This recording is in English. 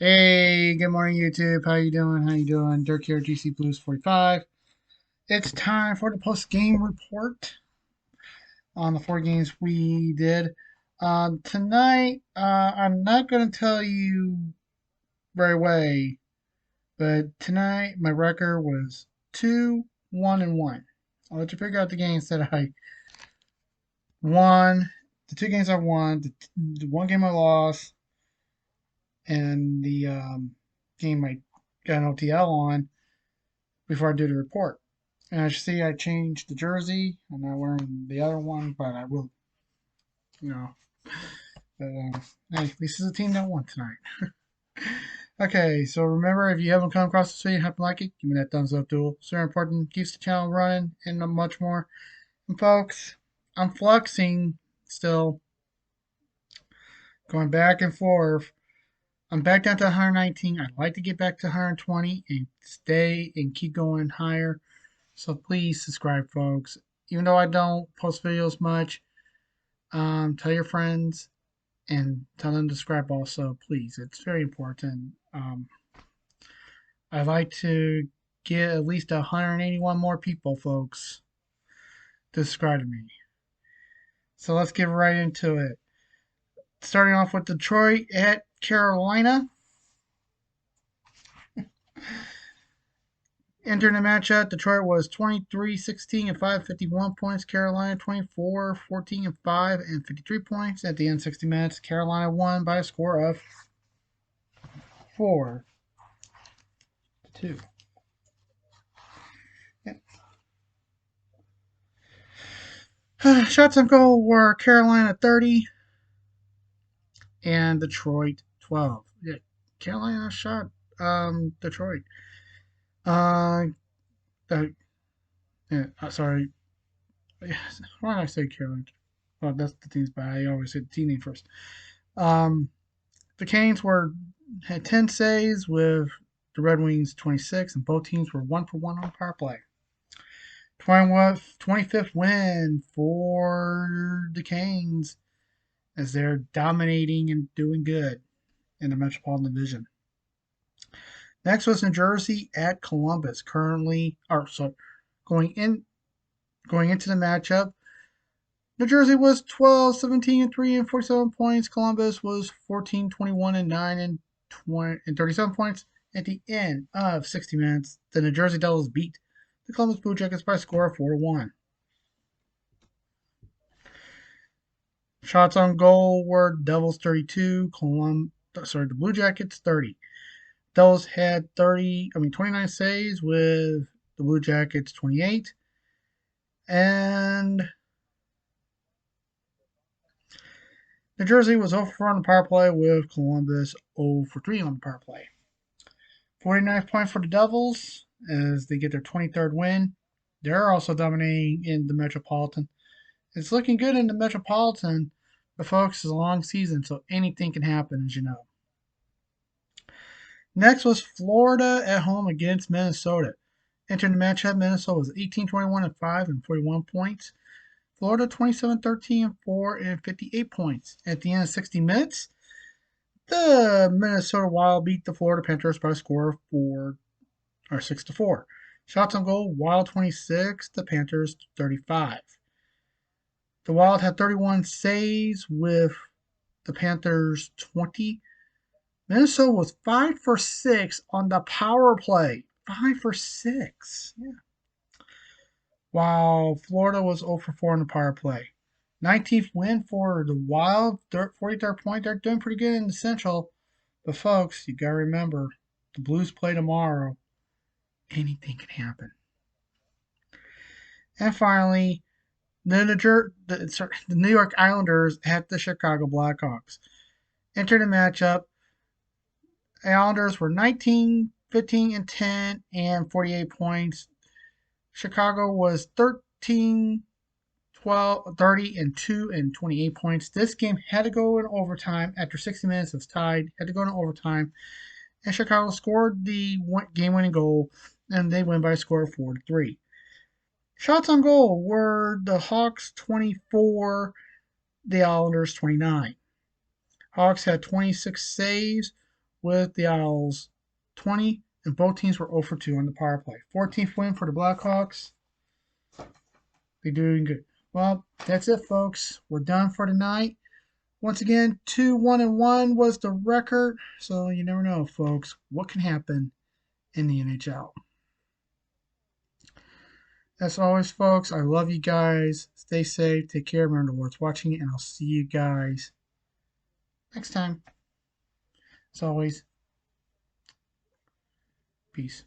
Hey, good morning, YouTube. How you doing? How you doing? Dirk here, GC Blues 45. It's time for the post-game report on the 4 games we did. Tonight, I'm not going to tell you right away, but tonight my record was 2-1-1. I'll let you figure out the games that I won, the 2 games I won, the 1 game I lost, and the game I got an OTL on before I do the report. And as you see, I changed the jersey. I'm not wearing the other one, but I will, you know. But hey, this is a team that won tonight. Okay, so remember, if you haven't come across this video and happen to like it, give me that thumbs up tool. It's very important. Keeps the channel running and much more. And folks, I'm flexing still, going back and forth. I'm back down to 119. I'd like to get back to 120 and stay and keep going higher. So please subscribe, folks. Even though I don't post videos much, tell your friends and tell them to subscribe also, please. It's very important. I'd like to get at least 181 more people, folks, to subscribe to me. So let's get right into it. Starting off with Detroit at Carolina. Entering the matchup, Detroit was 23-16 and 551 points. Carolina 24-14 and 5 and 53 points. At the end, 60 minutes, Carolina won by a score of 4-2. Yeah. Shots on goal were Carolina 30 and Detroit 12. Yeah, Carolina shot Detroit. Uh, uh, yeah, sorry. Why did I say Carolina? Well, that's the team's bad. I always say the team name first. Um, the Canes had 10 saves with the Red Wings 26, and both teams were 1-for-1 on power play. 25th win for the Canes as they're dominating and doing good in the Metropolitan Division. Next was New Jersey at Columbus. Going into the matchup, New Jersey was 12-17 and 3 and 47 points. Columbus was 14-21 and 9 and 37 points. At the end of 60 minutes, the New Jersey Devils beat the Columbus Blue Jackets by a score of 4-1. Shots on goal were Devils 32, the Blue Jackets 30. Devils had 29 saves with the Blue Jackets 28. And New Jersey was 0-for-4 on the power play with Columbus 0-for-3 on the power play. 49th point for the Devils as they get their 23rd win. They're also dominating in the Metropolitan. It's looking good in the Metropolitan, but folks, it's a long season, so anything can happen, as you know. Next was Florida at home against Minnesota. Entering the matchup, Minnesota was 18-21 and 5 and 41 points. Florida 27-13 and 4 and 58 points. At the end of 60 minutes, the Minnesota Wild beat the Florida Panthers by a score of 6-4. Shots on goal, Wild 26, the Panthers 35. The Wild had 31 saves with the Panthers 20. Minnesota was 5 for 6 on the power play. 5 for 6. Yeah. While Florida was 0 for 4 on the power play. 19th win for the Wild, 43rd point. They're doing pretty good in the Central. But folks, you gotta remember, the Blues play tomorrow. Anything can happen. And finally, the New York Islanders at the Chicago Blackhawks. Entered the matchup. Islanders were 19, 15, and 10 and 48 points. Chicago was 13, 12, 30, and 2 and 28 points. This game had to go in overtime. After 60 minutes, it was tied. Had to go in overtime. And Chicago scored the game-winning goal, and they win by a score of 4-3. Shots on goal were the Hawks 24, the Islanders 29. Hawks had 26 saves, with the Isles 20, and both teams were 0 for 2 on the power play. 14th win for the Blackhawks. They're doing good. Well, that's it, folks. We're done for tonight. Once again, 2-1-1 was the record. So you never know, folks, what can happen in the NHL. As always, folks, I love you guys. Stay safe. Take care. Remember the Lord's watching, and I'll see you guys next time. As always, peace.